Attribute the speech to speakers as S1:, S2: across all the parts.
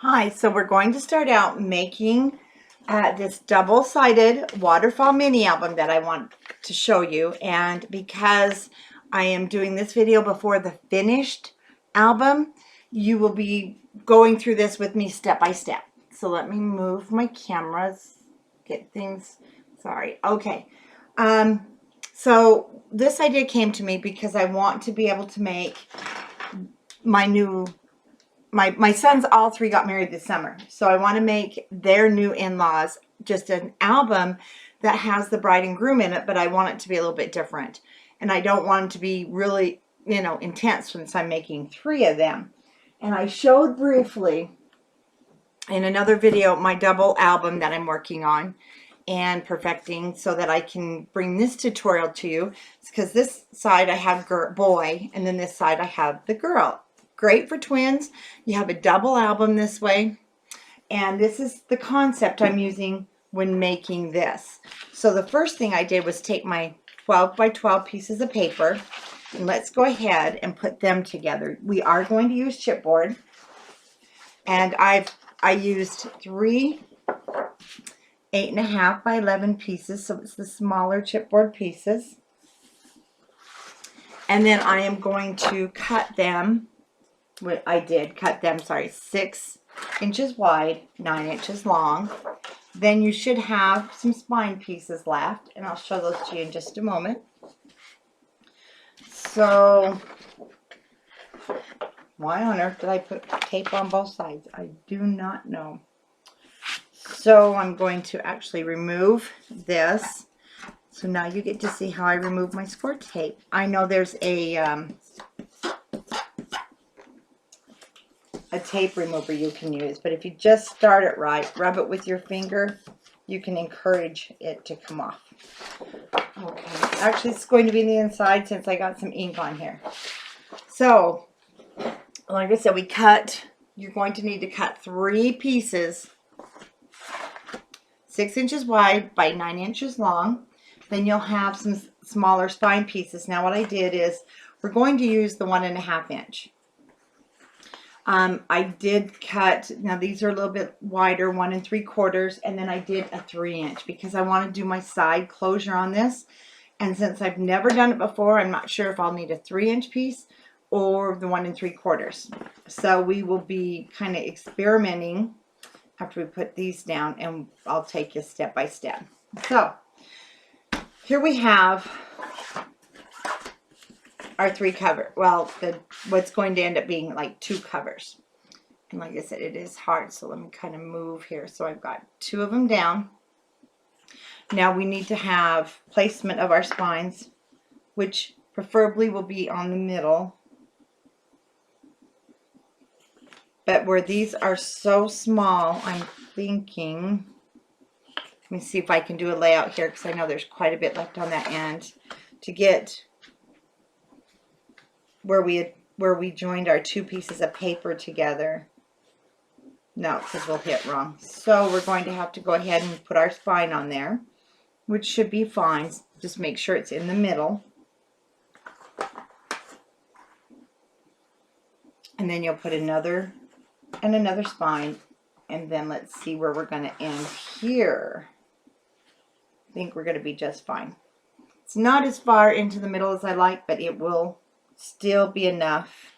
S1: Hi, so we're going to start out making this double-sided waterfall mini album that I want to show you. And because I am doing this video before the finished album, you will be going through this with me step by step. So let me move my cameras, get things, sorry. Okay. So this idea came to me because I want to be able to make my new my sons all three got married this summer, so I want to make their new in-laws just an album that has the bride and groom in it, but I want it to be a little bit different, and I don't want it to be really, you know, intense since I'm making three of them. And I showed briefly in another video my double album that I'm working on and perfecting so that I can bring this tutorial to you. It's because this side I have boy, and then this side I have the girl. Great for twins. You have a double album this way, and this is the concept I'm using when making this. So the first thing I did was take my 12 by 12 pieces of paper, and let's go ahead and put them together. We are going to use chipboard, and I used 3 8.5 by 11 pieces, so it's the smaller chipboard pieces. And then I am going to cut them. What I did, cut them, sorry, 6 inches wide, 9 inches long. Then you should have some spine pieces left, and I'll show those to you in just a moment. So, why on earth did I put tape on both sides? I do not know. So I'm going to actually remove this. So now you get to see how I remove my score tape. I know there's a tape remover you can use, but if you just start it right, rub it with your finger, you can encourage it to come off. Okay, actually it's going to be the inside since I got some ink on here. So, like I said, you're going to need to cut 3 pieces, 6 inches wide by 9 inches long. Then you'll have some smaller spine pieces. Now what I did is, we're going to use the 1.5 inch. I did cut, now these are a little bit wider, 1 3/4, and then I did a 3 inch because I want to do my side closure on this. And since I've never done it before, I'm not sure if I'll need a 3 inch piece or the 1 3/4. So we will be kind of experimenting after we put these down, and I'll take you step by step. So here we have our 3 cover. Well, what's going to end up being like 2 covers. And like I said, it is hard, so let me kind of move here. So I've got 2 of them down. Now we need to have placement of our spines, which preferably will be on the middle. But where these are so small, I'm thinking, let me see if I can do a layout here, because I know there's quite a bit left on that end to get where we joined our 2 pieces of paper together. No, because we'll hit wrong. So we're going to have to go ahead and put our spine on there, which should be fine. Just make sure it's in the middle. And then you'll put another and another spine, and then let's see where we're going to end here. I think we're going to be just fine. It's not as far into the middle as I like, but it will still be enough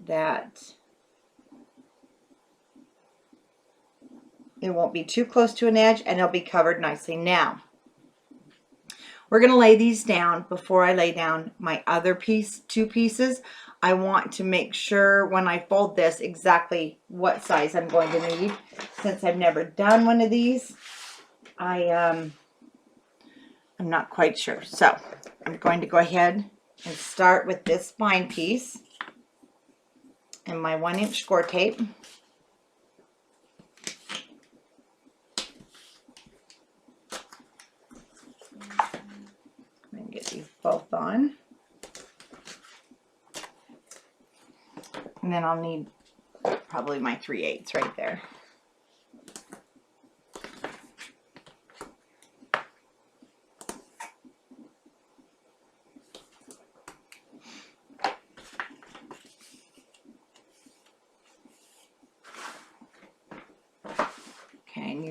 S1: that it won't be too close to an edge, and it'll be covered nicely. Now we're going to lay these down. Before I lay down my other 2 pieces, I want to make sure when I fold this exactly what size I'm going to need. Since I've never done one of these, I'm not quite sure. So I'm going to go ahead and start with this spine piece and my 1 inch score tape. And get these both on. And then I'll need probably my 3/8 right there.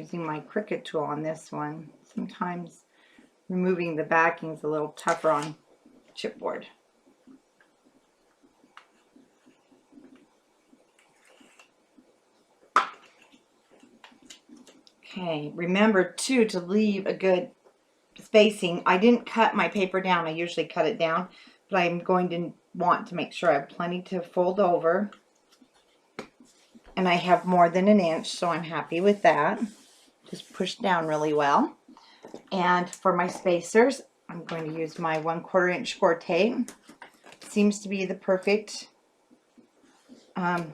S1: using my Cricut tool on this one. Sometimes removing the backing is a little tougher on chipboard. Okay, remember too to leave a good spacing. I didn't cut my paper down. I usually cut it down, but I'm going to want to make sure I have plenty to fold over. And I have more than an inch, so I'm happy with that. Just push down really well. And for my spacers, I'm going to use my 1/4 inch score tape. Seems to be the perfect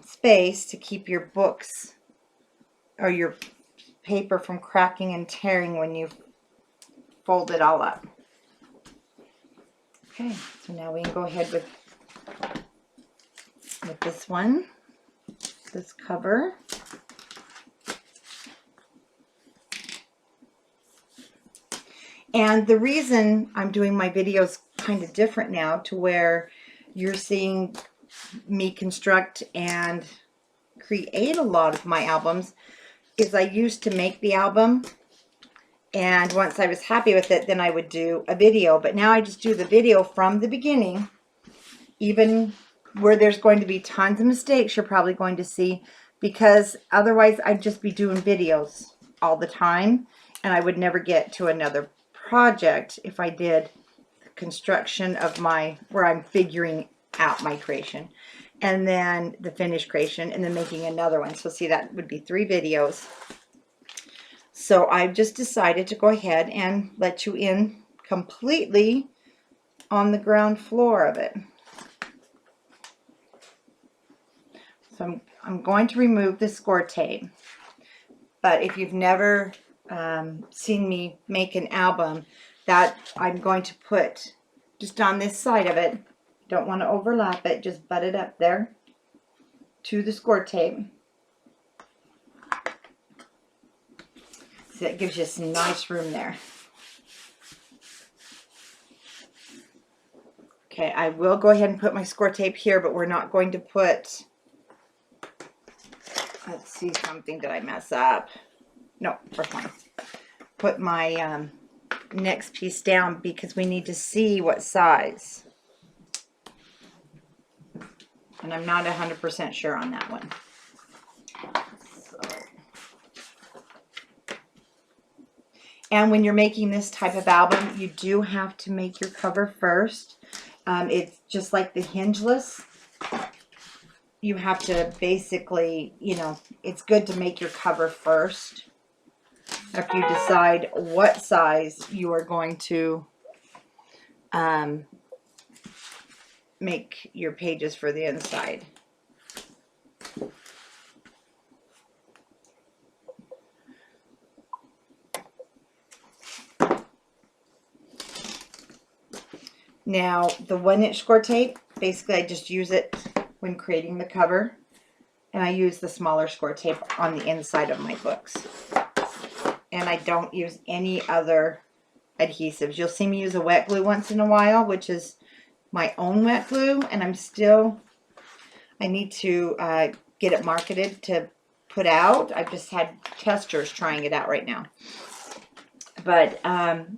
S1: space to keep your books or your paper from cracking and tearing when you fold it all up. Okay, so now we can go ahead with this one, this cover. And the reason I'm doing my videos kind of different now, to where you're seeing me construct and create a lot of my albums, is I used to make the album, and once I was happy with it, then I would do a video. But now I just do the video from the beginning, even where there's going to be tons of mistakes you're probably going to see, because otherwise I'd just be doing videos all the time, and I would never get to another project if I did construction of my, where I'm figuring out my creation, and then the finished creation, and then making another one. So see, that would be 3 videos. So I've just decided to go ahead and let you in completely on the ground floor of it. So I'm going to remove the score tape. But if you've never seen me make an album, that I'm going to put just on this side of it. Don't want to overlap it, just butt it up there to the score tape. So that gives you some nice room there. Okay, I will go ahead and put my score tape here, but we're not going to put, let's see, something, did I mess up? No, we're fine. Put my next piece down because we need to see what size. And I'm not 100% sure on that one. So. And when you're making this type of album, you do have to make your cover first. It's just like the hingeless. You have to basically, you know, it's good to make your cover first after you decide what size you are going to make your pages for the inside. Now, the 1-inch score tape, basically I just use it when creating the cover, and I use the smaller score tape on the inside of my books. And I don't use any other adhesives. You'll see me use a wet glue once in a while, which is my own wet glue, and I need to get it marketed to put out. I've just had testers trying it out right now. But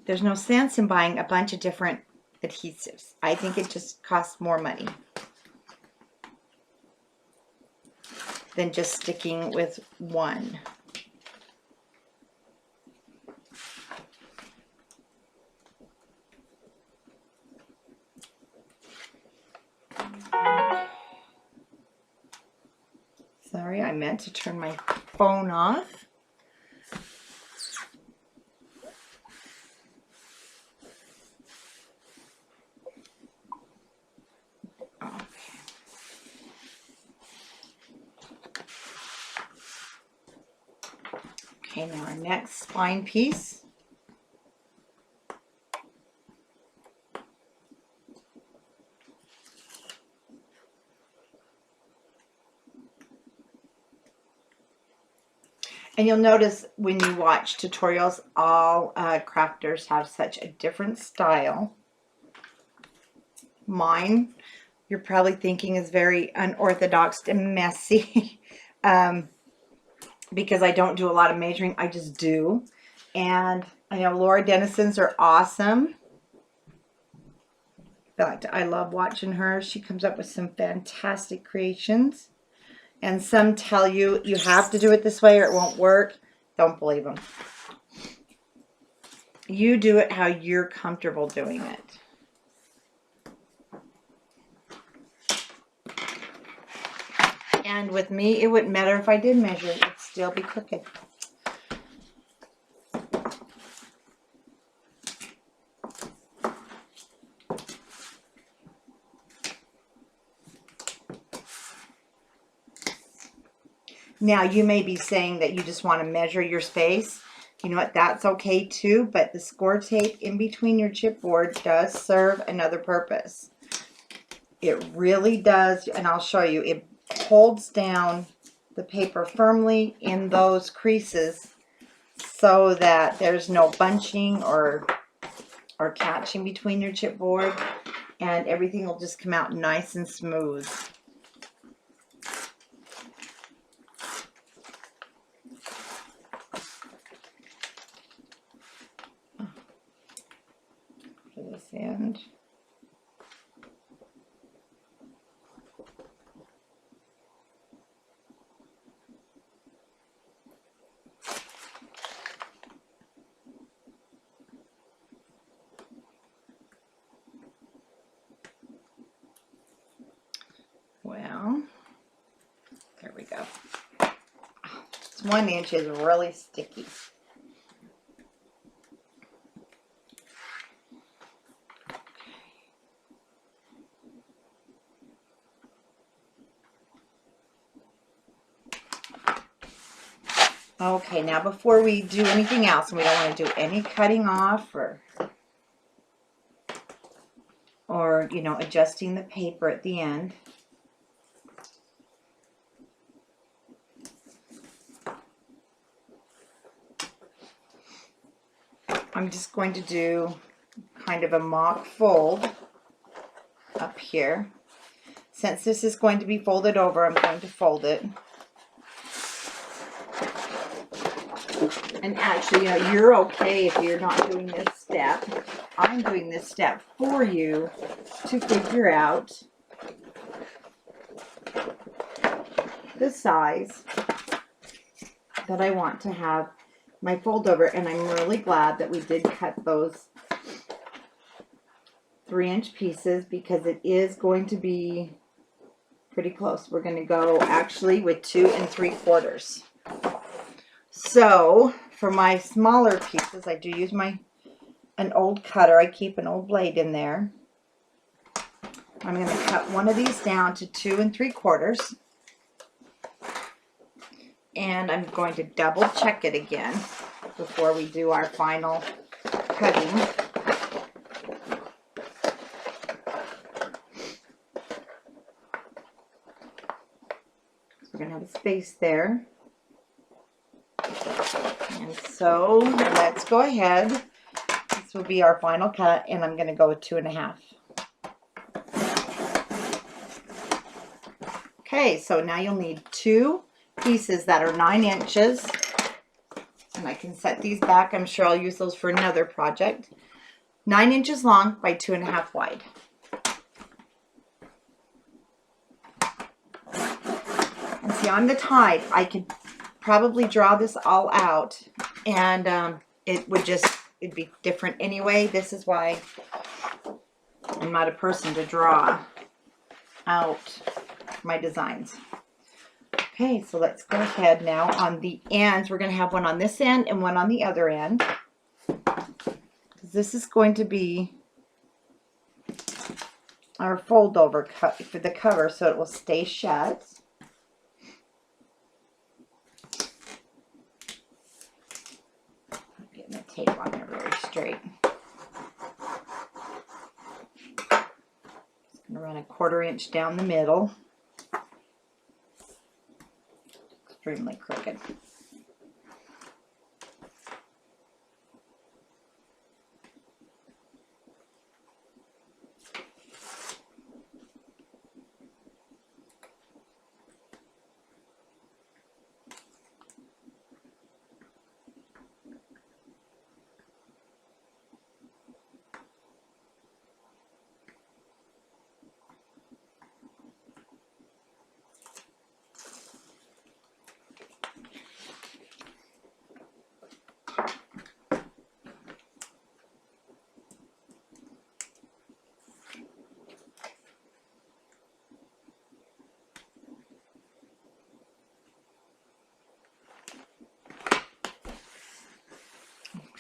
S1: there's no sense in buying a bunch of different adhesives. I think it just costs more money than just sticking with one. Sorry, I meant to turn my phone off. Okay, now our next spine piece. And you'll notice when you watch tutorials, all crafters have such a different style. Mine, you're probably thinking, is very unorthodox and messy. because I don't do a lot of measuring. I just do. And I know Laura Dennison's are awesome. In fact, I love watching her. She comes up with some fantastic creations. And some tell you, you have to do it this way or it won't work. Don't believe them. You do it how you're comfortable doing it. And with me, it wouldn't matter if I did measure it. It'd still be crooked. Now, you may be saying that you just want to measure your space. You know what? That's okay too, but the score tape in between your chipboard does serve another purpose. It really does, and I'll show you. It holds down the paper firmly in those creases so that there's no bunching or catching between your chipboard, and everything will just come out nice and smooth. For this end. Well, there we go. This 1 inch is really sticky. Okay, now before we do anything else, and we don't want to do any cutting off or you know, adjusting the paper at the end. I'm just going to do kind of a mock fold up here. Since this is going to be folded over, I'm going to fold it. And actually, you know, you're okay if you're not doing this step. I'm doing this step for you to figure out the size that I want to have my fold over. And I'm really glad that we did cut those 3-inch pieces because it is going to be pretty close. We're going to go actually with 2 3/4. So for my smaller pieces, I do use an old cutter. I keep an old blade in there. I'm going to cut one of these down to 2 3/4. And I'm going to double check it again before we do our final cutting. We're going to have a space there. And so let's go ahead. This will be our final cut, and I'm going to go with 2 1/2. Okay, so now you'll need 2 pieces that are 9 inches. And I can set these back. I'm sure I'll use those for another project. 9 inches long by 2 1/2 wide. And see, on the tide, I could probably draw this all out, and it'd be different anyway. This is why I'm not a person to draw out my designs. Okay, so let's go ahead now. On the ends, we're going to have one on this end and one on the other end. This is going to be our fold over cut for the cover, so it will stay shut. Getting the tape on there really straight. Just going to run a 1/4 inch down the middle. Extremely crooked.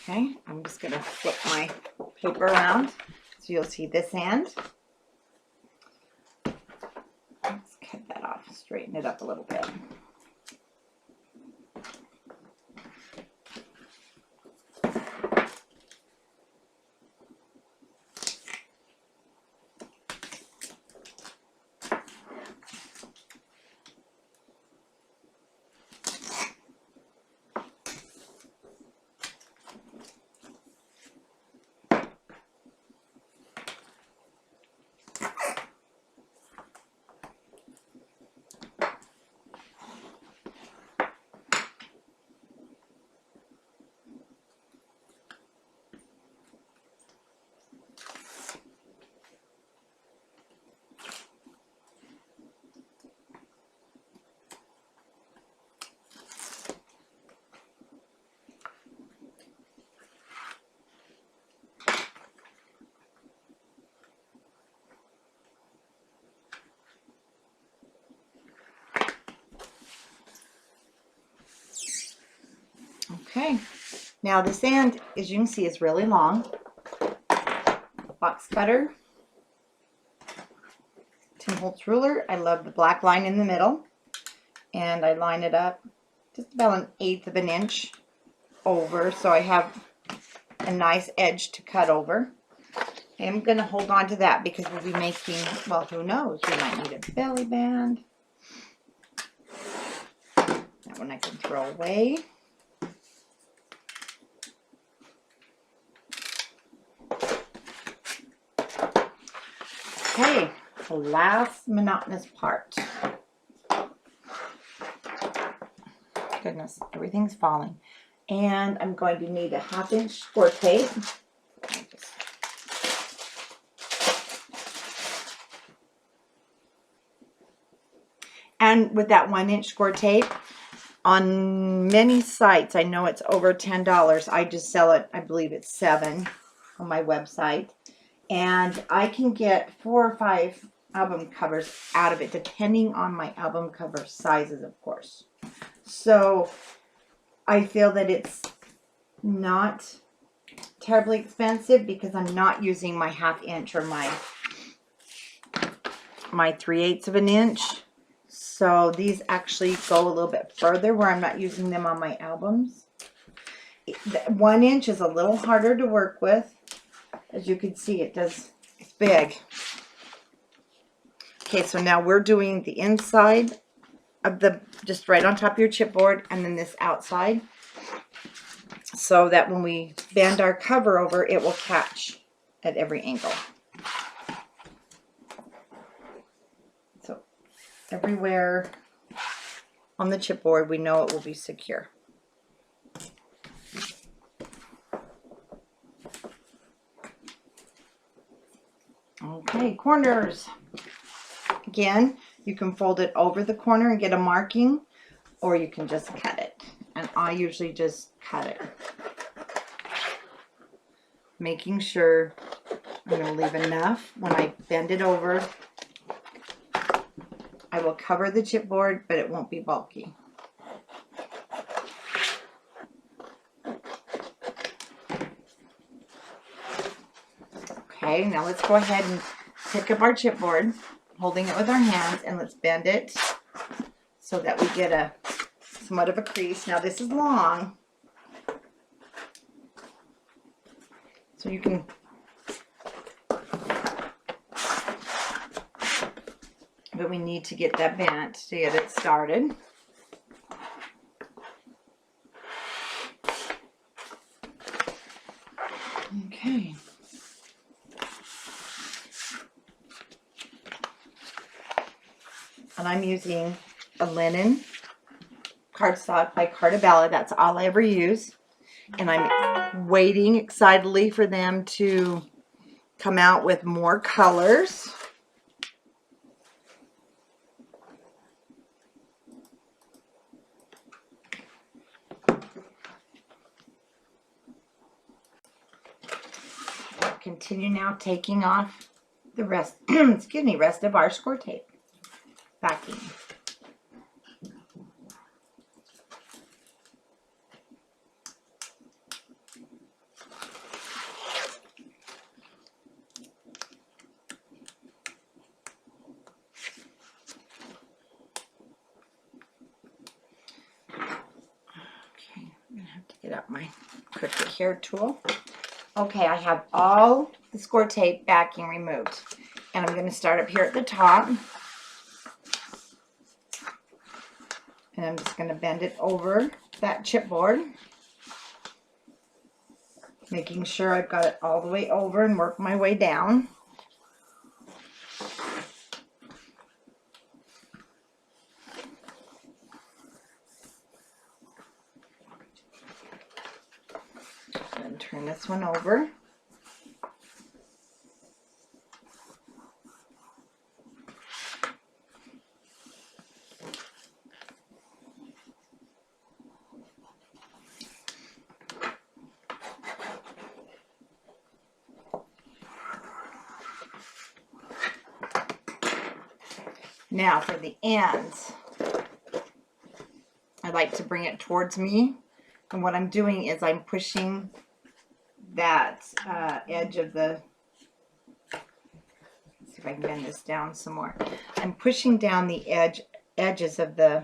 S1: Okay, I'm just going to flip my paper around so you'll see this end. Let's cut that off, straighten it up a little bit. Okay, now this end, as you can see, is really long. Box cutter, Tim Holtz ruler. I love the black line in the middle, and I line it up just about 1/8 of an inch over, so I have a nice edge to cut over. I'm going to hold on to that because we'll be making, well, who knows, we might need a belly band. That one I can throw away. Okay, the last monotonous part. Goodness, everything's falling. And I'm going to need a 1/2 inch score tape. And with that 1 inch score tape, on many sites, I know it's over $10. I just sell it, I believe it's $7 on my website. And I can get 4 or 5 album covers out of it, depending on my album cover sizes, of course. So I feel that it's not terribly expensive because I'm not using my 1/2 inch or my 3/8 of an inch. So these actually go a little bit further where I'm not using them on my albums. 1 inch is a little harder to work with. As you can see, it's big. Okay, so now we're doing the inside of just right on top of your chipboard, and then this outside, so that when we bend our cover over, it will catch at every angle. So everywhere on the chipboard, we know it will be secure. Okay, corners. Again, you can fold it over the corner and get a marking, or you can just cut it. And I usually just cut it. Making sure I'm going to leave enough when I bend it over. I will cover the chipboard, but it won't be bulky. Okay, now let's go ahead and pick up our chipboard, holding it with our hands, and let's bend it so that we get a somewhat of a crease. Now this is long, so you can but we need to get that bent to get it started. Okay. And I'm using a linen cardstock by Cartabella. That's all I ever use. And I'm waiting excitedly for them to come out with more colors. Continue now taking off the rest, excuse me, rest of our score tape backing. get out my Cricut hair tool. Okay, I have all the score tape backing removed. And I'm going to start up here at the top. And I'm just going to bend it over that chipboard. Making sure I've got it all the way over and work my way down. And turn this one over. Now for the ends, I like to bring it towards me, and what I'm doing is I'm pushing that edge of the, let's see if I can bend this down some more. I'm pushing down the edges of the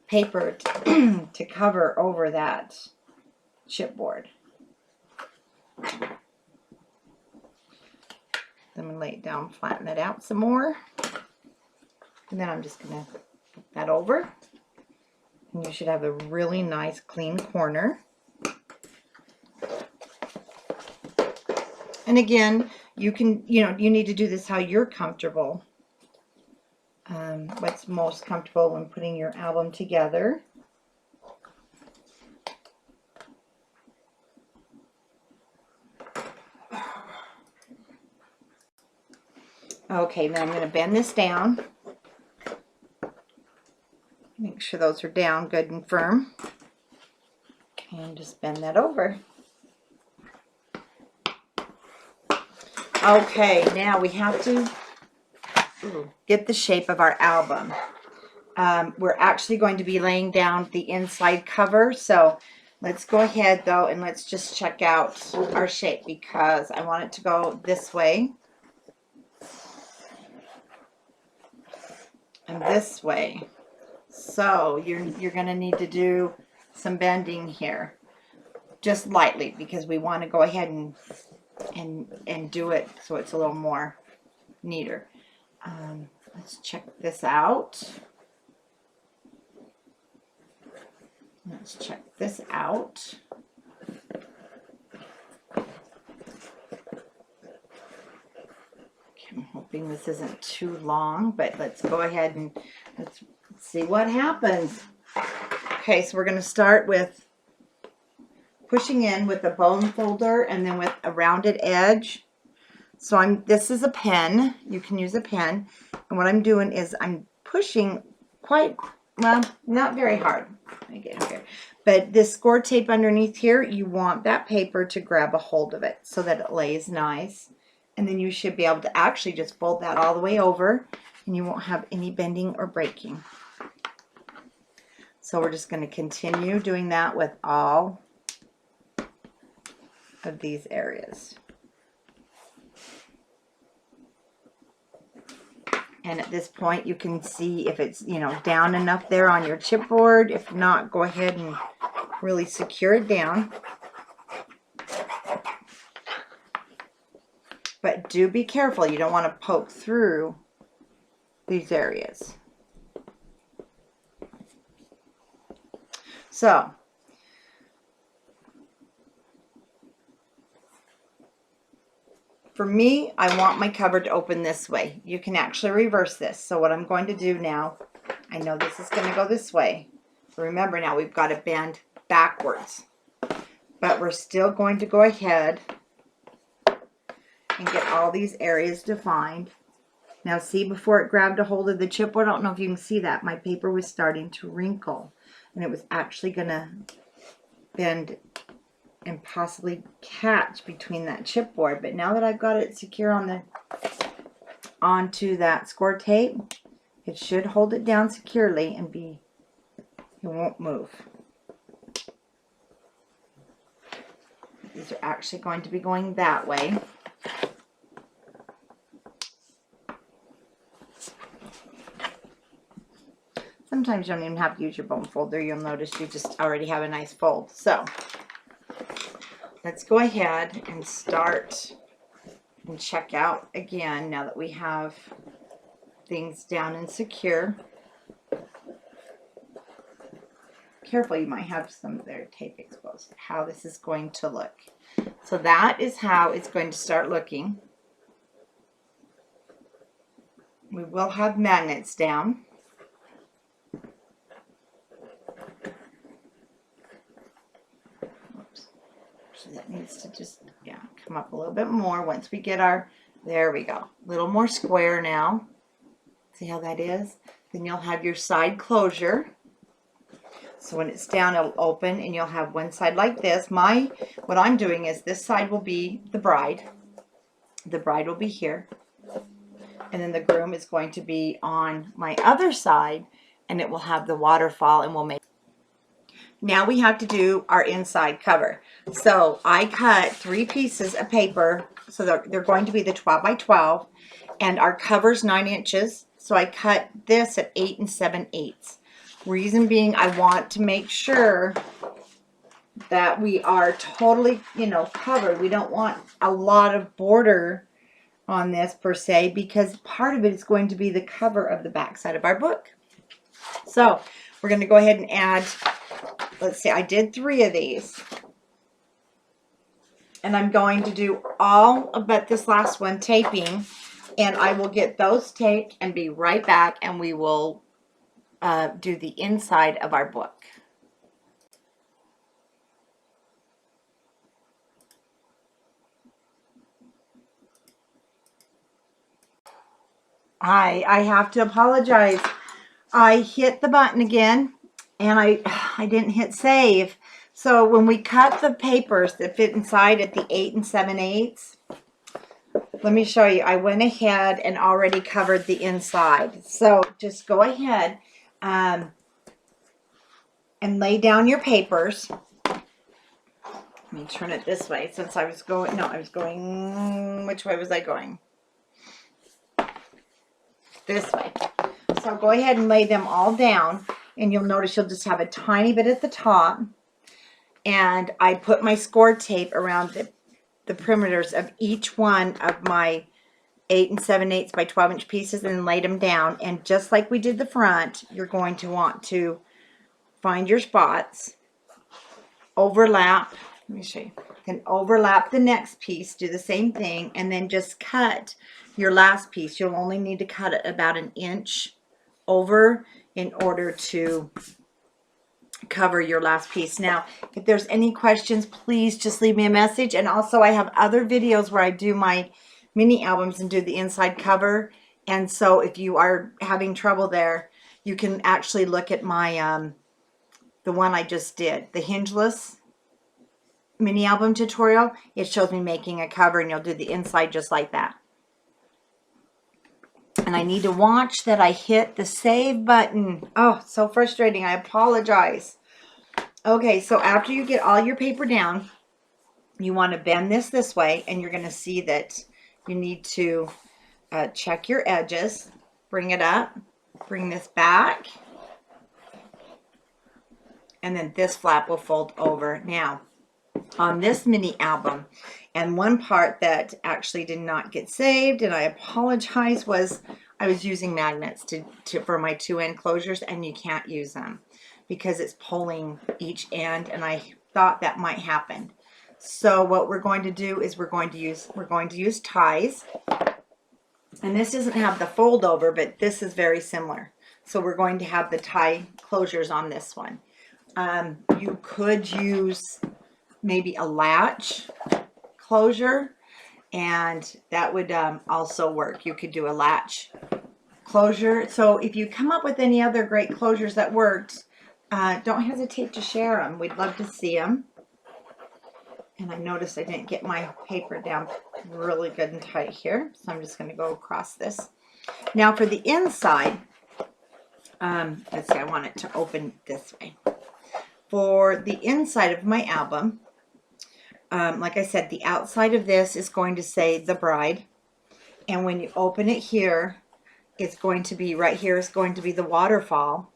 S1: paper to cover over that chipboard. Then I'm going to lay it down, flatten it out some more. And then I'm just going to put that over. And you should have a really nice clean corner. And again, you can, you need to do this how you're comfortable. What's most comfortable when putting your album together. Okay, then I'm going to bend this down. Make sure those are down good and firm. And just bend that over. Okay, now we have to get the shape of our album. We're actually going to be laying down the inside cover, so let's go ahead though and let's just check out our shape because I want it to go this way and this way. So you're going to need to do some bending here, just lightly, because we want to go ahead and do it so it's a little more neater. Let's check this out. Let's check this out. Okay, I'm hoping this isn't too long, but let's go ahead and let's see what happens. Okay, so we're going to start with pushing in with a bone folder and then with a rounded edge. So this is a pen. You can use a pen. And what I'm doing is I'm pushing quite, well, not very hard. Let me get here. But this score tape underneath here, you want that paper to grab a hold of it so that it lays nice. And then you should be able to actually just fold that all the way over and you won't have any bending or breaking. So we're just going to continue doing that with all of these areas. And at this point you can see if it's, down enough there on your chipboard. If not, go ahead and really secure it down. But do be careful. You don't want to poke through these areas. So, for me, I want my cover to open this way. You can actually reverse this. So what I'm going to do now, I know this is going to go this way. Remember now, we've got to bend backwards. But we're still going to go ahead and get all these areas defined. Now see, before it grabbed a hold of the chipboard, I don't know if you can see that, my paper was starting to wrinkle. And it was actually going to bend and possibly catch between that chipboard. But now that I've got it secure onto that score tape, it should hold it down securely and it won't move. These are actually going to be going that way. Sometimes you don't even have to use your bone folder. You'll notice you just already have a nice fold. So let's go ahead and start and check out again now that we have things down and secure. Careful, you might have some of their tape exposed. How this is going to look. So that is how it's going to start looking. We will have magnets down. Oops. So that needs to just, yeah, come up a little bit more once we get our, there we go. A little more square now. See how that is? Then you'll have your side closure. So when it's down, it'll open and you'll have one side like this. What I'm doing is this side will be the bride. The bride will be here. And then the groom is going to be on my other side, and it will have the waterfall, and we'll make. Now we have to do our inside cover. So I cut 3 pieces of paper. So they're going to be the 12 by 12, and our cover's 9 inches. So I cut this at 8 7/8. Reason being, I want to make sure that we are totally, you know, covered. We don't want a lot of border on this per se, because part of it is going to be the cover of the back side of our book. So we're going to go ahead and add, let's see, I did 3 of these. And I'm going to do all but this last one taping, and I will get those taped and be right back, and we will do the inside of our book. I have to apologize. I hit the button again, and I didn't hit save. So when we cut the papers that fit inside at the 8 7/8, let me show you. I went ahead and already covered the inside. So just go ahead and lay down your papers. Let me turn it this way since I was going, no, I was going, which way was I going? This way. So go ahead and lay them all down, and you'll notice you'll just have a tiny bit at the top. And I put my score tape around the perimeters of each one of my 8 7/8 by 12 inch pieces, and then laid them down. And just like we did the front, you're going to want to find your spots, overlap, let me show you, then overlap the next piece, do the same thing, and then just cut your last piece. You'll only need to cut it about 1 inch over in order to cover your last piece. Now, if there's any questions, please just leave me a message. And also I have other videos where I do my mini albums and do the inside cover. And so if you are having trouble there, you can actually look at my the one I just did, the hingeless mini album tutorial. It shows me making a cover, and you'll do the inside just like that. And I need to watch that I hit the save button. Oh, so frustrating. I apologize. Okay, so after you get all your paper down, you want to bend this way, and you're going to see that you need to check your edges. Bring it up. Bring this back. And then this flap will fold over. Now, on this mini album, and one part that actually did not get saved, and I apologize, was I was using magnets for my 2 end closures, and you can't use them because it's pulling each end, and I thought that might happen. So what we're going to do is we're going to use ties, and this doesn't have the fold over, but this is very similar. So we're going to have the tie closures on this one. You could use maybe a latch closure, and that would also work. You could do a latch closure. So if you come up with any other great closures that worked, don't hesitate to share them. We'd love to see them. And I noticed I didn't get my paper down really good and tight here, so I'm just going to go across this. Now for the inside, let's see, I want it to open this way. For the inside of my album, like I said, the outside of this is going to say the bride, and when you open it here, it's going to be right here is going to be the waterfall,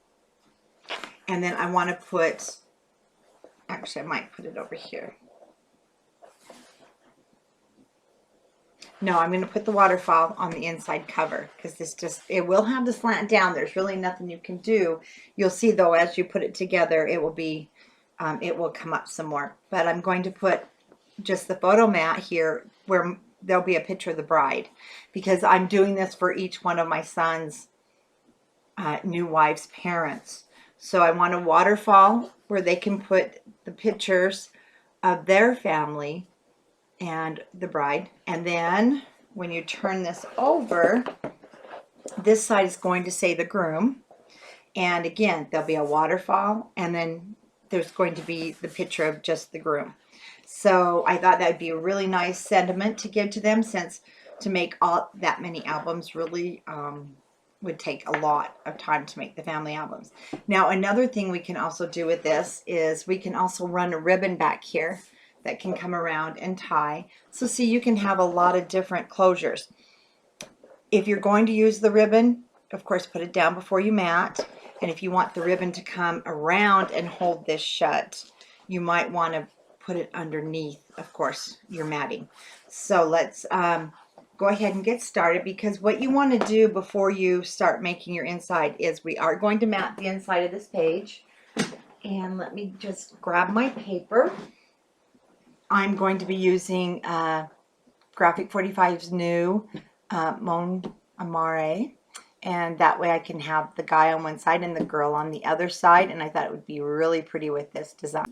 S1: And then I want to put, actually I might put it over here. No, I'm going to put the waterfall on the inside cover because this just, it will have the slant down. There's really nothing you can do. You'll see though, as you put it together, it will be, it will come up some more. But I'm going to put just the photo mat here where there'll be a picture of the bride, because I'm doing this for each one of my son's new wives' parents. So I want a waterfall where they can put the pictures of their family and the bride. And then when you turn this over, this side is going to say the groom. And again, there'll be a waterfall, and then there's going to be the picture of just the groom. So I thought that'd be a really nice sentiment to give to them, since to make all that many albums really would take a lot of time to make the family albums. Now, another thing we can also do with this is we can also run a ribbon back here that can come around and tie. So see, you can have a lot of different closures. If you're going to use the ribbon, of course, put it down before you mat. And if you want the ribbon to come around and hold this shut, you might want to put it underneath, of course, your matting. So let's go ahead and get started, because what you want to do before you start making your inside is we are going to mat the inside of this page. And let me just grab my paper. I'm going to be using Graphic 45's new Mon Amare, and that way I can have the guy on one side and the girl on the other side, and I thought it would be really pretty with this design.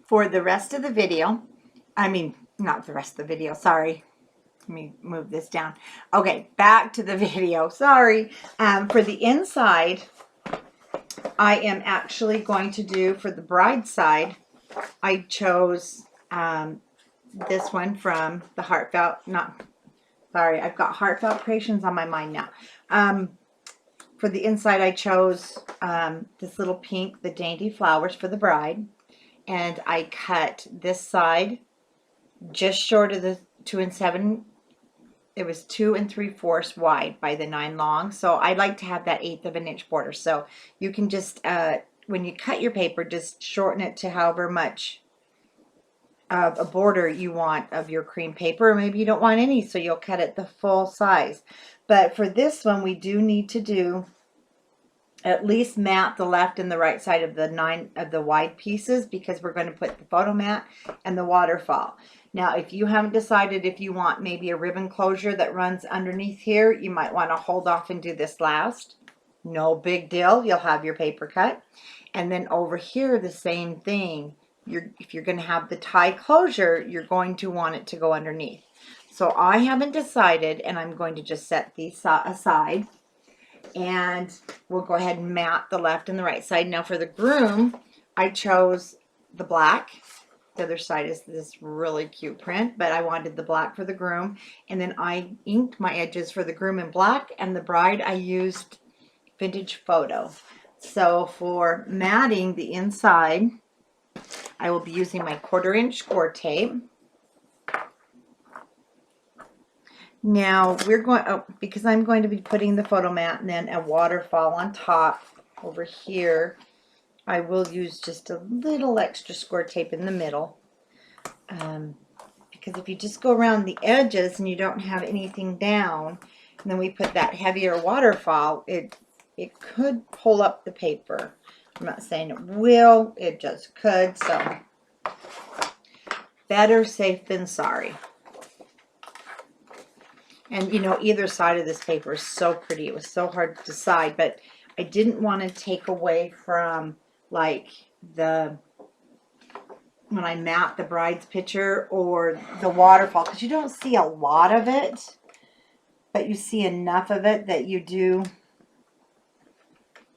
S1: For the rest of the video, I mean, not the rest of the video, sorry. Let me move this down. Okay, back to the video, sorry. For the inside, I am actually going to do, for the bride side, I chose this one from the Heartfelt, I've got Heartfelt Creations on my mind now. For the inside, I chose this little pink, the Dainty Flowers for the bride. And I cut this side just short of the 2 7. It was 2 3/4 wide by the 9 long. So I like to have that 1/8 of an inch border. So you can just, when you cut your paper, just shorten it to however much of a border you want of your cream paper. Or maybe you don't want any, so you'll cut it the full size. But for this one, we do need to do at least mat the left and the right side of the 9 of the wide pieces, because we're going to put the photo mat and the waterfall. Now, if you haven't decided if you want maybe a ribbon closure that runs underneath here, you might want to hold off and do this last. No big deal. You'll have your paper cut. And then over here, the same thing. If you're going to have the tie closure, you're going to want it to go underneath. So I haven't decided, and I'm going to just set these aside. And we'll go ahead and mat the left and the right side. Now for the groom, I chose the black. The other side is this really cute print, but I wanted the black for the groom. And then I inked my edges for the groom in black, and the bride I used Vintage Photo. So for matting the inside, I will be using my 1/4 inch score tape. Now we're going, because I'm going to be putting the photo mat and then a waterfall on top over here, I will use just a little extra score tape in the middle. Because if you just go around the edges and you don't have anything down, and then we put that heavier waterfall, it could pull up the paper. I'm not saying it will, it just could, so better safe than sorry. And you know, either side of this paper is so pretty. It was so hard to decide, but I didn't want to take away from like when I mat the bride's picture or the waterfall, because you don't see a lot of it, but you see enough of it that you do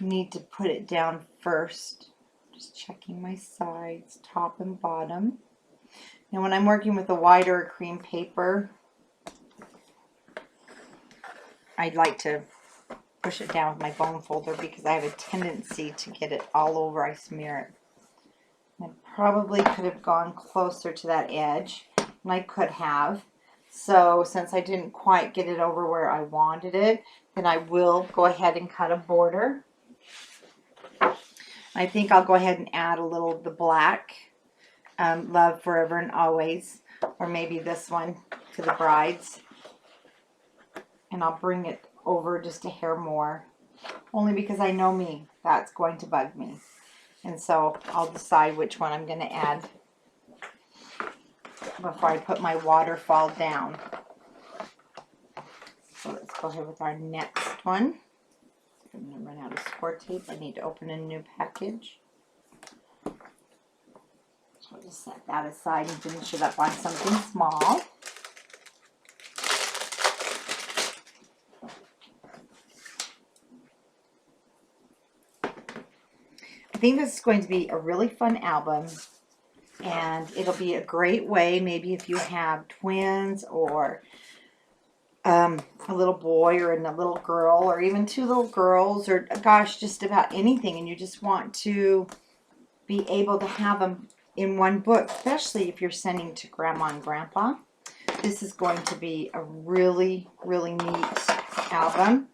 S1: need to put it down first. Just checking my sides, top and bottom. Now when I'm working with a wider cream paper, I'd like to push it down with my bone folder because I have a tendency to get it all over. I smear it. I probably could have gone closer to that edge, and I could have. So since I didn't quite get it over where I wanted it, then I will go ahead and cut a border. I think I'll go ahead and add a little of the black, Love Forever and Always, or maybe this one to the brides. And I'll bring it over just a hair more, only because I know me, that's going to bug me. And so I'll decide which one I'm going to add before I put my waterfall down. So let's go ahead with our next one. I'm going to run out of score tape. I need to open a new package. So I'll just set that aside and finish it up on something small. I think this is going to be a really fun album, and it'll be a great way, maybe if you have twins or a little boy or a little girl, or even two little girls, or gosh, just about anything, and you just want to be able to have them in one book, especially if you're sending to Grandma and Grandpa. This is going to be a really, really neat album.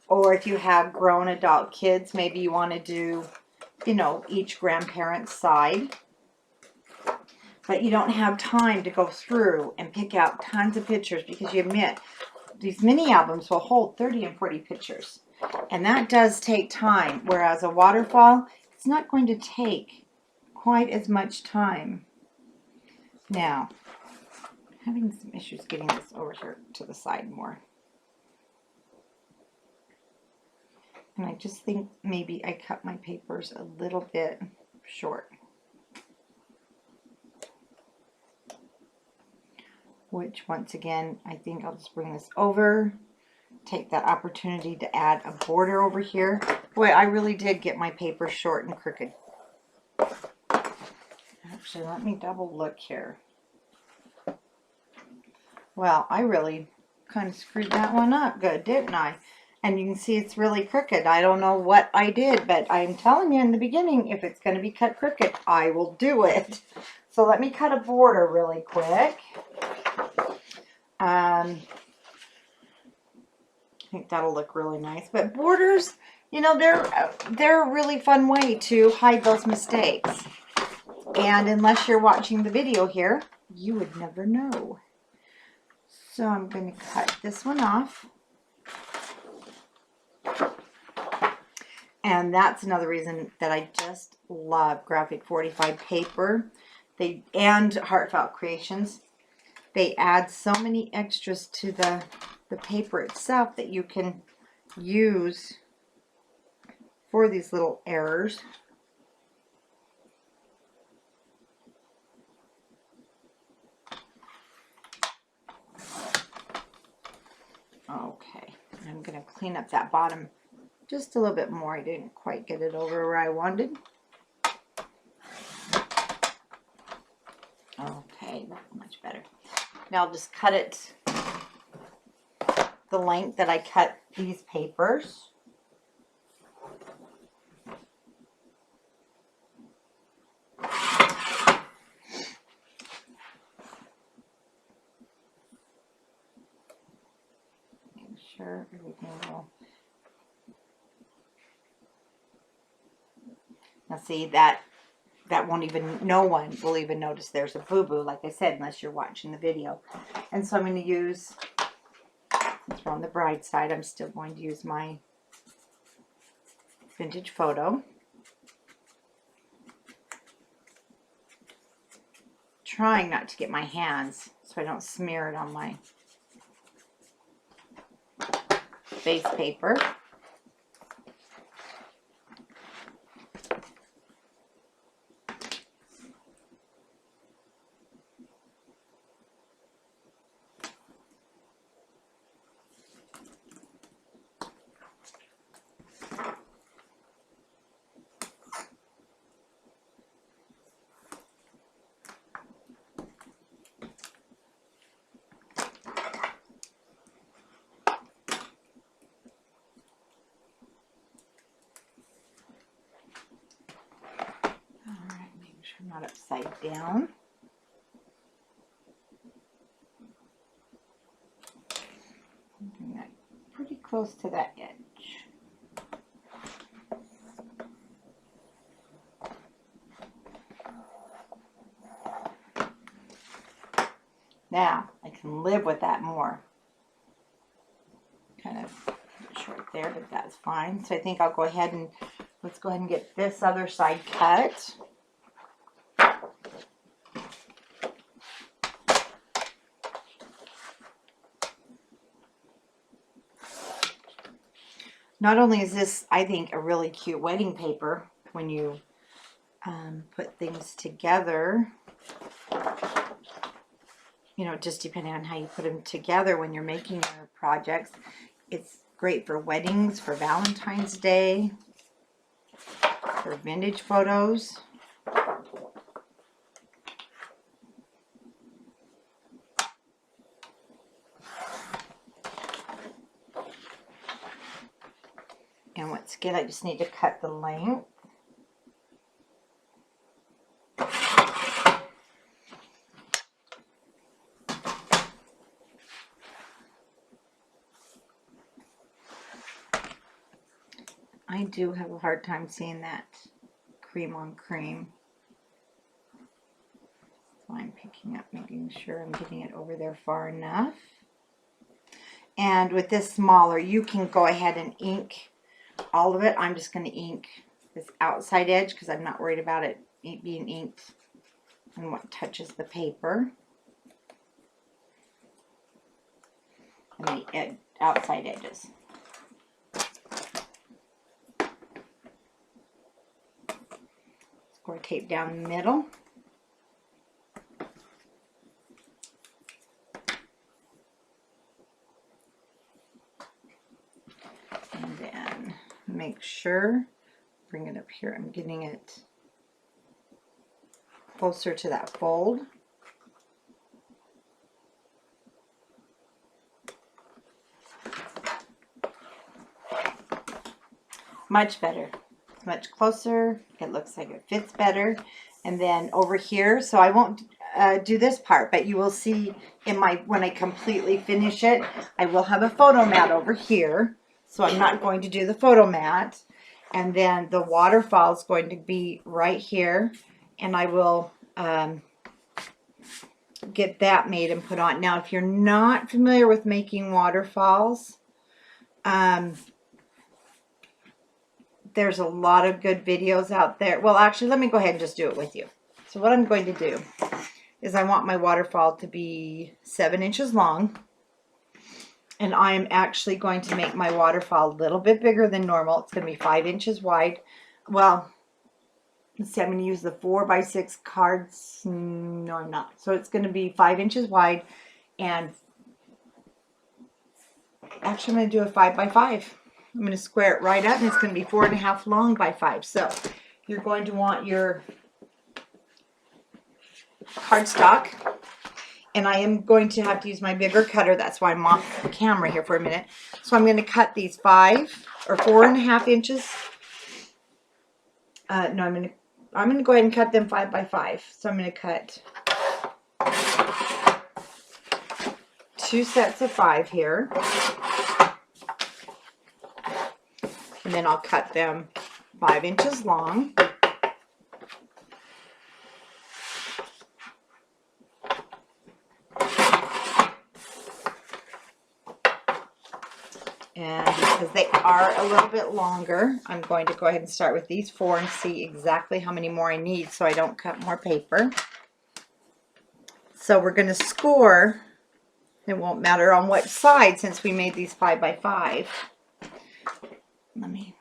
S1: Or if you have grown adult kids, maybe you want to do, you know, each grandparent's side. But you don't have time to go through and pick out tons of pictures, because you admit these mini albums will hold 30 and 40 pictures. And that does take time, whereas a waterfall, it's not going to take quite as much time. Now, I'm having some issues getting this over here to the side more. And I just think maybe I cut my papers a little bit short. Which, once again, I think I'll just bring this over. Take that opportunity to add a border over here. Boy, I really did get my paper short and crooked. Actually, let me double look here. Well, I really kind of screwed that one up good, didn't I? And you can see it's really crooked. I don't know what I did, but I'm telling you in the beginning, if it's going to be cut crooked, I will do it. So let me cut a border really quick. I think that'll look really nice. But borders, you know, they're a really fun way to hide those mistakes. And unless you're watching the video here, you would never know. So I'm going to cut this one off. And that's another reason that I just love Graphic 45 paper and Heartfelt Creations. They add so many extras to the paper itself that you can use for these little errors. Okay, I'm going to clean up that bottom just a little bit more. I didn't quite get it over where I wanted. Okay, that's much better. Now I'll just cut it the length that I cut these papers. Make sure everything will. Now see, that won't even, no one will even notice there's a boo-boo, like I said, unless you're watching the video. And so I'm going to use, since we're on the bride side, I'm still going to use my vintage photo. Trying not to get my hands so I don't smear it on my base paper. Not upside down. Bring that pretty close to that edge. Now, I can live with that more. Kind of short there, but that's fine. So I think I'll go ahead and, let's go ahead and get this other side cut. Not only is this, I think, a really cute wedding paper when you put things together, you know, just depending on how you put them together when you're making your projects. It's great for weddings, for Valentine's Day, for vintage photos. And once again, I just need to cut the length. I do have a hard time seeing that cream on cream. So I'm picking up, making sure I'm getting it over there far enough. And with this smaller, you can go ahead and ink all of it. I'm just going to ink this outside edge because I'm not worried about it being inked and what touches the paper. And the outside edges. Score tape down the middle. And then make sure, bring it up here, I'm getting it closer to that fold. Much better. It's much closer. It looks like it fits better. And then over here, so I won't do this part, but you will see in my, when I completely finish it, I will have a photo mat over here. So I'm not going to do the photo mat. And then the waterfall is going to be right here. And I will get that made and put on. Now, if you're not familiar with making waterfalls, there's a lot of good videos out there. Well, actually, let me go ahead and just do it with you. So what I'm going to do is I want my waterfall to be 7 inches long. And I am actually going to make my waterfall a little bit bigger than normal. It's going to be 5 inches wide. Well, let's see, I'm going to use the 4x6 cards. No, I'm not. So it's going to be 5 inches wide. And actually, I'm going to do a 5x5. I'm going to square it right up, and it's going to be 4.5 long by 5. So you're going to want your cardstock, and I am going to have to use my bigger cutter. That's why I'm off the camera here for a minute. So I'm going to cut these 5 or 4.5 inches. No, I'm going to go ahead and cut them 5x5. So I'm going to cut 2 sets of 5 here. And then I'll cut them 5 inches long. And because they are a little bit longer, I'm going to go ahead and start with these 4 and see exactly how many more I need so I don't cut more paper. So we're going to score. It won't matter on what side since we made these 5x5. Let me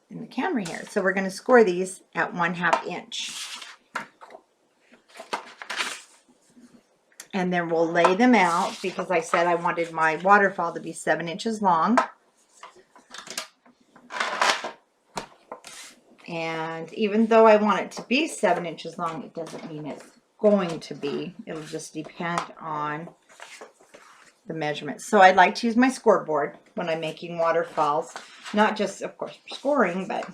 S1: in the camera here. So we're going to score these at 1/2 inch. And then we'll lay them out because I said I wanted my waterfall to be 7 inches long. And even though I want it to be 7 inches long, it doesn't mean it's going to be. It'll just depend on the measurements. So I like to use my scoreboard when I'm making waterfalls. Not just, of course, for scoring, but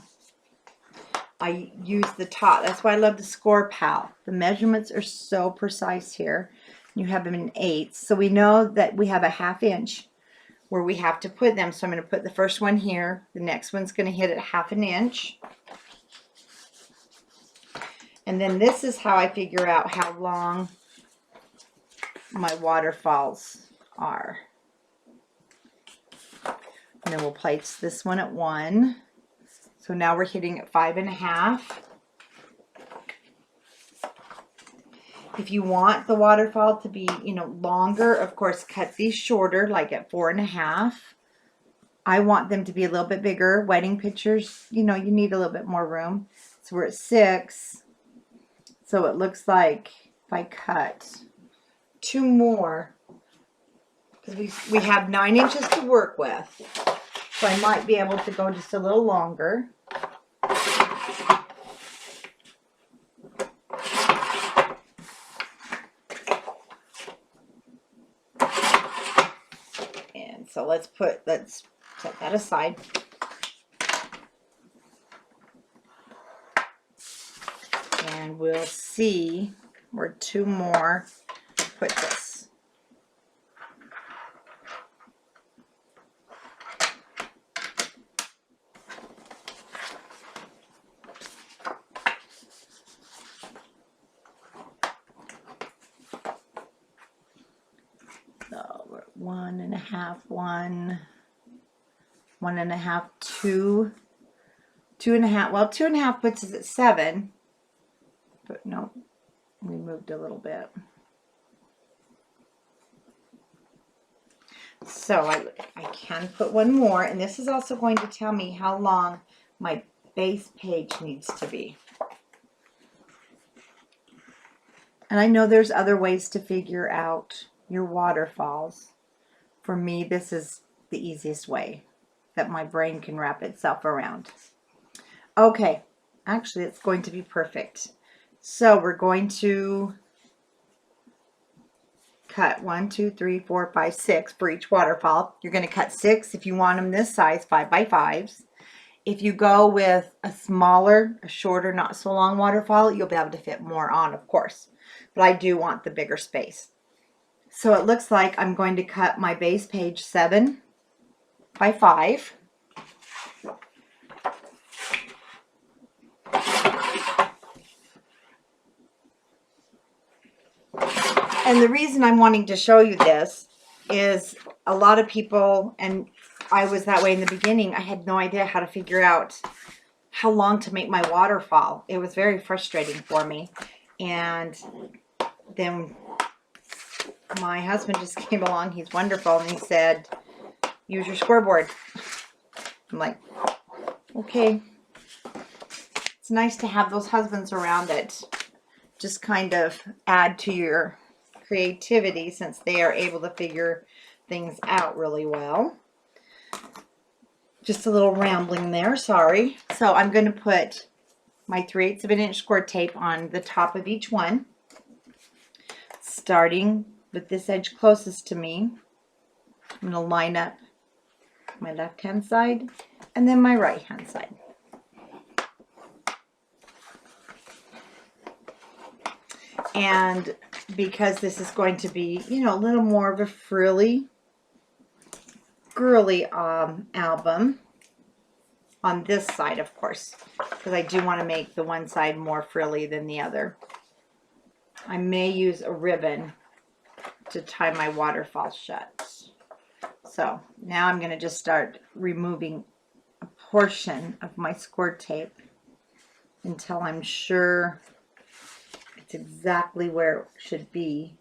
S1: I use the top. That's why I love the Score Pal. The measurements are so precise here. You have them in 8ths. So we know that we have a 1/2 inch where we have to put them. So I'm going to put the first one here. The next one's going to hit at 1/2 inch. And then this is how I figure out how long my waterfalls are. And then we'll place this one at 1. So now we're hitting at 5.5. If you want the waterfall to be, you know, longer, of course, cut these shorter, like at 4.5. I want them to be a little bit bigger. Wedding pictures, you know, you need a little bit more room. So we're at 6. So it looks like if I cut 2 more, because we have 9 inches to work with. So I might be able to go just a little longer. And so let's set that aside. And we'll see where 2 more put this. So we're at 1.5, 1, 1.5, 2, 2.5. Well, 2.5 puts us at 7. But no, we moved a little bit. So I can put 1 more, and this is also going to tell me how long my base page needs to be. And I know there's other ways to figure out your waterfalls. For me, this is the easiest way that my brain can wrap itself around. Okay, actually it's going to be perfect. So we're going to cut 1, 2, 3, 4, 5, 6 for each waterfall. You're going to cut 6 if you want them this size, 5x5s. If you go with a smaller, a shorter, not so long waterfall, you'll be able to fit more on, of course. But I do want the bigger space. So it looks like I'm going to cut my base page 7x5. And the reason I'm wanting to show you this is a lot of people, and I was that way in the beginning, I had no idea how to figure out how long to make my waterfall. It was very frustrating for me. And then my husband just came along, he's wonderful, and he said, use your scoreboard. I'm like, okay. It's nice to have those husbands around that just kind of add to your creativity, since they are able to figure things out really well. Just a little rambling there, sorry. So I'm going to put my 3/8 of an inch score tape on the top of each one, starting with this edge closest to me. I'm going to line up my left hand side and then my right hand side. And because this is going to be, you know, a little more of a frilly, girly album on this side, of course, because I do want to make the one side more frilly than the other. I may use a ribbon to tie my waterfall shut. So now I'm going to just start removing a portion of my score tape until I'm sure it's exactly where it should be.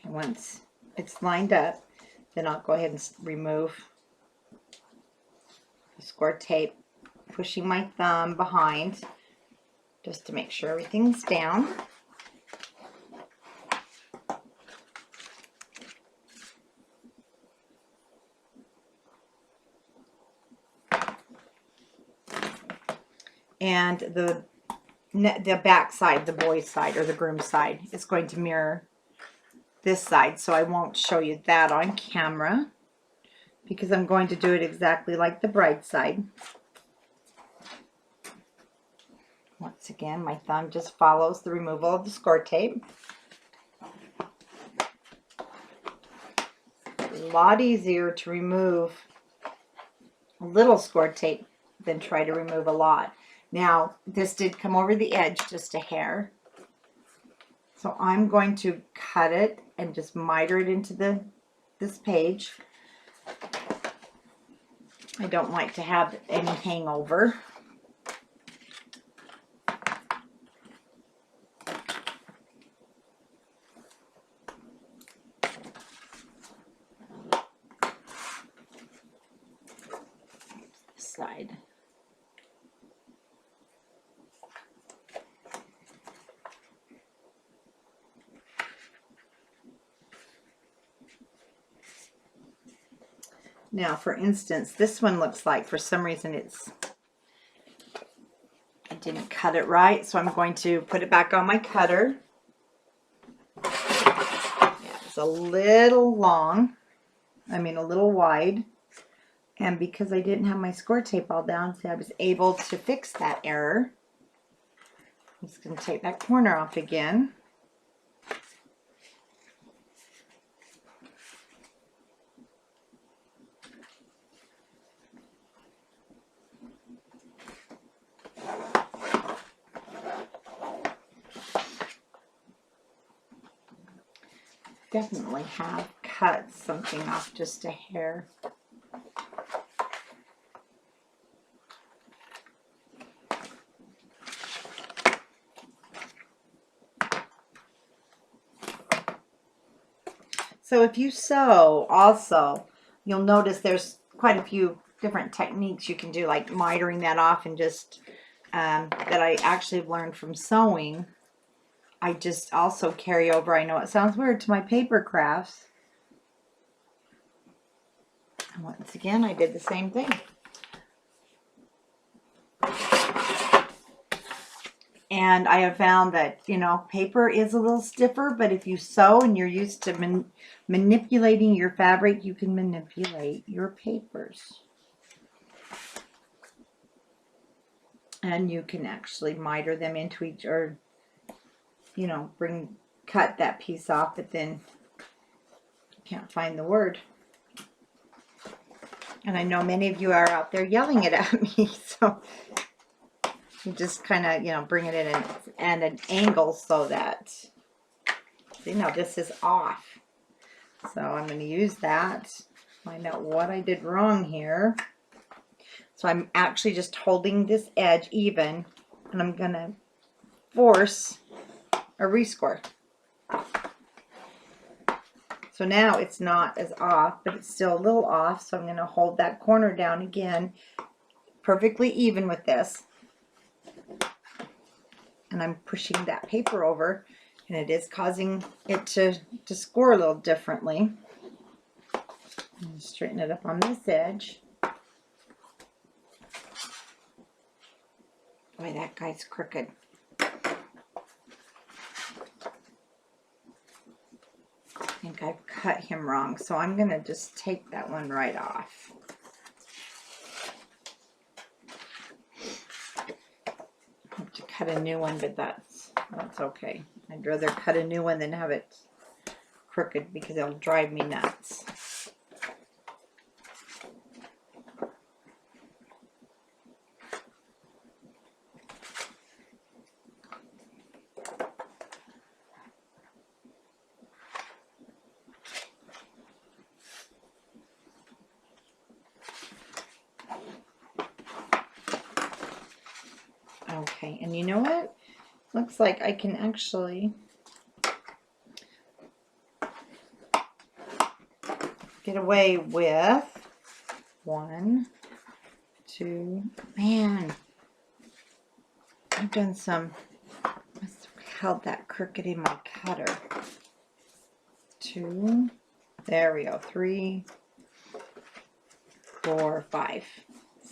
S1: And once it's lined up, then I'll go ahead and remove the score tape, pushing my thumb behind just to make sure everything's down. And the back side, the boy's side or the groom's side, is going to mirror this side, so I won't show you that on camera because I'm going to do it exactly like the bride side. Once again, my thumb just follows the removal of the score tape. A lot easier to remove a little score tape than try to remove a lot. Now, this did come over the edge just a hair. So I'm going to cut it and just miter it into this page. I don't like to have any hangover. This side. Now, for instance, this one looks like, for some reason, I didn't cut it right, so I'm going to put it back on my cutter. Yeah, it's a little long, a little wide, and because I didn't have my score tape all down, so I was able to fix that error. I'm just going to take that corner off again. Definitely have cut something off just a hair. So if you sew also, you'll notice there's quite a few different techniques you can do, like mitering that off, and just that I actually learned from sewing. I just also carry over, I know it sounds weird, to my paper crafts. And once again, I did the same thing. And I have found that, paper is a little stiffer, but if you sew and you're used to manipulating your fabric, you can manipulate your papers. And you can actually miter them into each, or cut that piece off, but then I can't find the word. And I know many of you are out there yelling it at me, so you just kind of, bring it in at an angle so that, see, now this is off. So I'm going to use that, find out what I did wrong here. So I'm actually just holding this edge even, and I'm going to force a rescore. So now it's not as off, but it's still a little off, so I'm going to hold that corner down again, perfectly even with this. And I'm pushing that paper over, and it is causing it to score a little differently. Straighten it up on this edge. Boy, that guy's crooked. I think I've cut him wrong, so I'm going to just take that one right off. I have to cut a new one, but that's okay. I'd rather cut a new one than have it crooked, because it'll drive me nuts. Okay, and you know what? Looks like I can actually get away with 1, 2, man, I've done some, must have held that crooked in my cutter. 2, there we go, 3, 4, 5.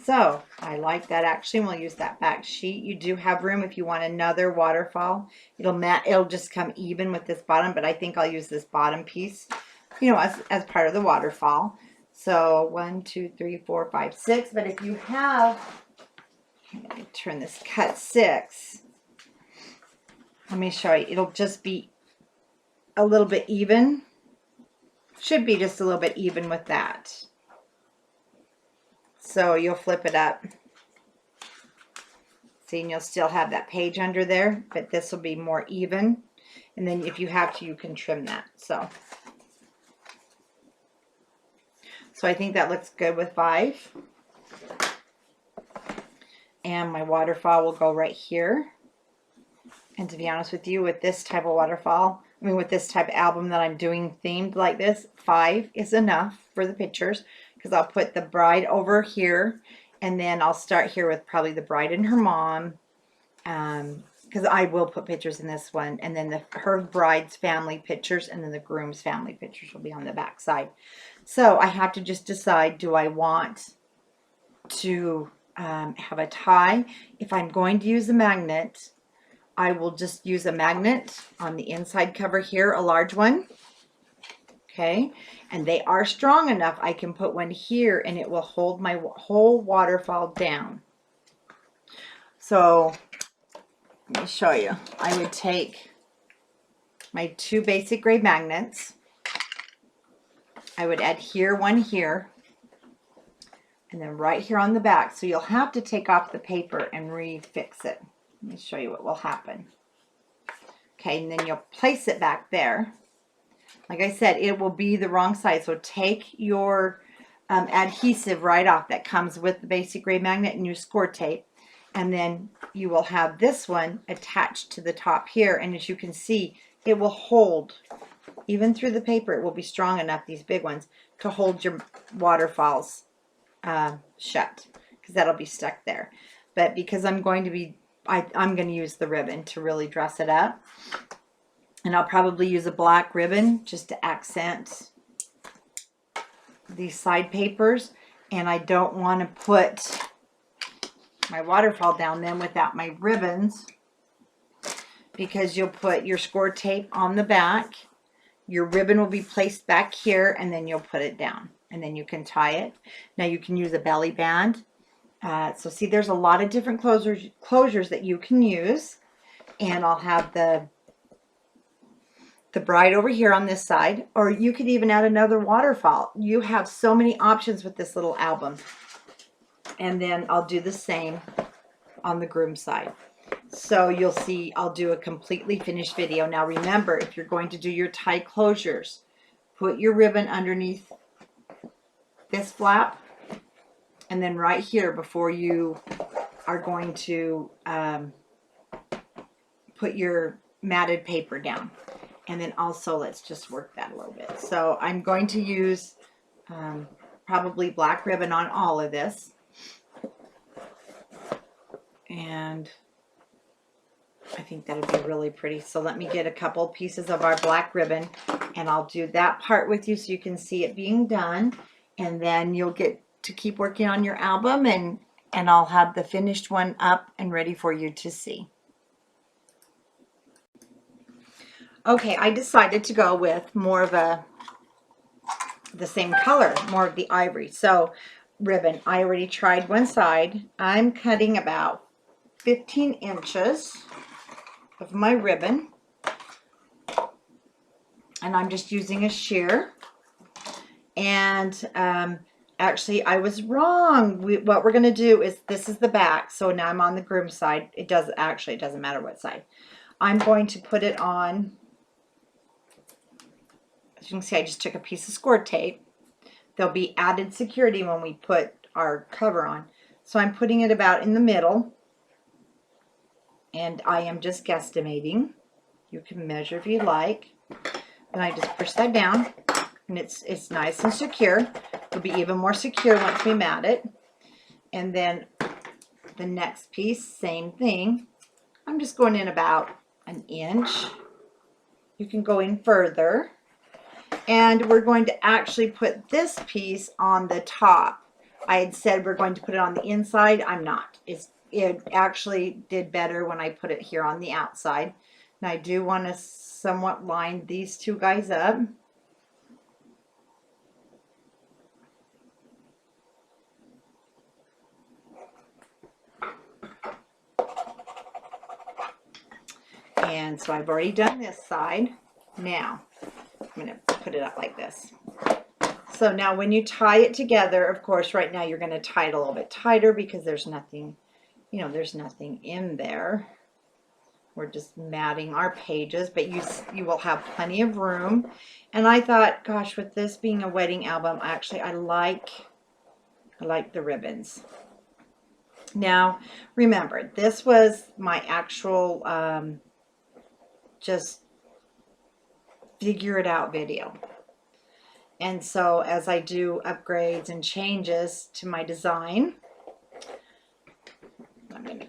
S1: So I like that. Actually, we'll use that back sheet. You do have room if you want another waterfall. It'll just come even with this bottom, but I think I'll use this bottom piece, as part of the waterfall. So 1, 2, 3, 4, 5, 6. But if you have, I'm going to turn this cut 6. Let me show you. It'll just be a little bit even. Should be just a little bit even with that. So you'll flip it up. See, and you'll still have that page under there, but this will be more even. And then if you have to, you can trim that. So I think that looks good with 5. And my waterfall will go right here. And to be honest with you, with this type of waterfall, I mean with this type of album that I'm doing themed like this, 5 is enough for the pictures, because I'll put the bride over here, and then I'll start here with probably the bride and her mom, because I will put pictures in this one, and then her bride's family pictures, and then the groom's family pictures will be on the back side. So I have to just decide, do I want to have a tie? If I'm going to use a magnet, I will just use a magnet on the inside cover here, a large one. Okay, and they are strong enough. I can put one here and it will hold my whole waterfall down. So let me show you. I would take my 2 basic gray magnets. I would add here, one here, and then right here on the back. So you'll have to take off the paper and refix it. Let me show you what will happen. Okay, and then you'll place it back there. Like I said, it will be the wrong side. So take your adhesive right off that comes with the basic gray magnet and your score tape. And then you will have this one attached to the top here. And as you can see, it will hold, even through the paper, it will be strong enough, these big ones, to hold your waterfalls shut, because that'll be stuck there. But because I'm going to be, I'm going to use the ribbon to really dress it up. And I'll probably use a black ribbon just to accent these side papers. And I don't want to put my waterfall down then without my ribbons, because you'll put your score tape on the back. Your ribbon will be placed back here, and then you'll put it down. And then you can tie it. Now you can use a belly band. So see, there's a lot of different closures that you can use. And I'll have the bride over here on this side, or you could even add another waterfall. You have so many options with this little album. And then I'll do the same on the groom side. So you'll see I'll do a completely finished video. Now remember, if you're going to do your tie closures, put your ribbon underneath this flap, and then right here before you are going to put your matted paper down. And then also, let's just work that a little bit. So I'm going to use probably black ribbon on all of this. And I think that'll be really pretty. So let me get a couple pieces of our black ribbon, and I'll do that part with you so you can see it being done. And then you'll get to keep working on your album, and I'll have the finished one up and ready for you to see. Okay, I decided to go with more of the same color, more of the ivory. So ribbon, I already tried one side. I'm cutting about 15 inches of my ribbon, and I'm just using a shear. And actually I was wrong. What we're going to do is, this is the back, so now I'm on the groom side. It doesn't matter what side. I'm going to put it on. As you can see, I just took a piece of score tape. There'll be added security when we put our cover on. So I'm putting it about in the middle, and I am just guesstimating. You can measure if you like. And I just push that down, and it's nice and secure. It'll be even more secure once we mat it. And then the next piece, same thing. I'm just going in about an inch. You can go in further. And we're going to actually put this piece on the top. I had said we're going to put it on the inside. I'm not. It actually did better when I put it here on the outside. Now I do want to somewhat line these two guys up. And so I've already done this side. Now I'm going to put it up like this. So now when you tie it together, of course, right now you're going to tie it a little bit tighter because there's nothing, you know, there's nothing in there. We're just matting our pages, but you will have plenty of room. And I thought, gosh, with this being a wedding album, actually I like the ribbons. Now, remember, this was my actual just figure it out video. And so as I do upgrades and changes to my design, I'm going to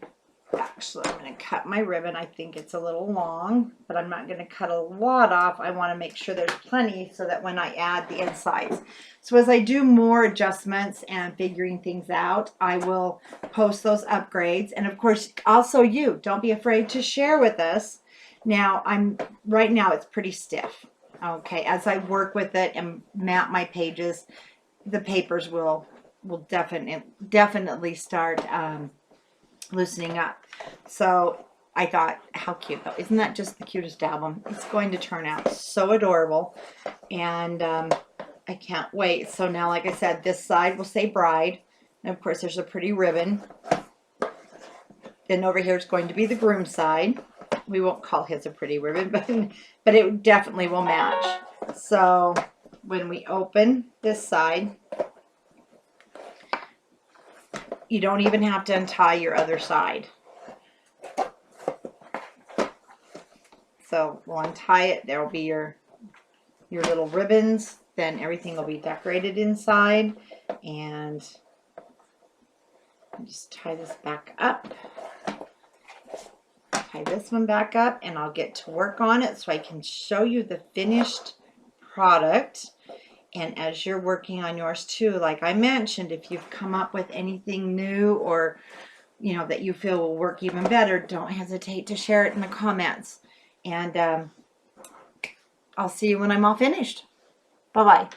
S1: cut my ribbon. I think it's a little long, but I'm not going to cut a lot off. I want to make sure there's plenty so that when I add the insides. So as I do more adjustments and figuring things out, I will post those upgrades. And of course, also you, don't be afraid to share with us. Now, right now it's pretty stiff. Okay, as I work with it and map my pages, the papers will definitely start loosening up. So I thought, how cute though. Isn't that just the cutest album? It's going to turn out so adorable. And I can't wait. So now, like I said, this side will say bride. And of course, there's a pretty ribbon. Then over here is going to be the groom side. We won't call his a pretty ribbon, but it definitely will match. So when we open this side, you don't even have to untie your other side. So we'll untie it. There will be your little ribbons. Then everything will be decorated inside. And just tie this back up. Tie this one back up, and I'll get to work on it so I can show you the finished product. And as you're working on yours too, like I mentioned, if you've come up with anything new or, you know, that you feel will work even better, don't hesitate to share it in the comments. And I'll see you when I'm all finished. Bye-bye.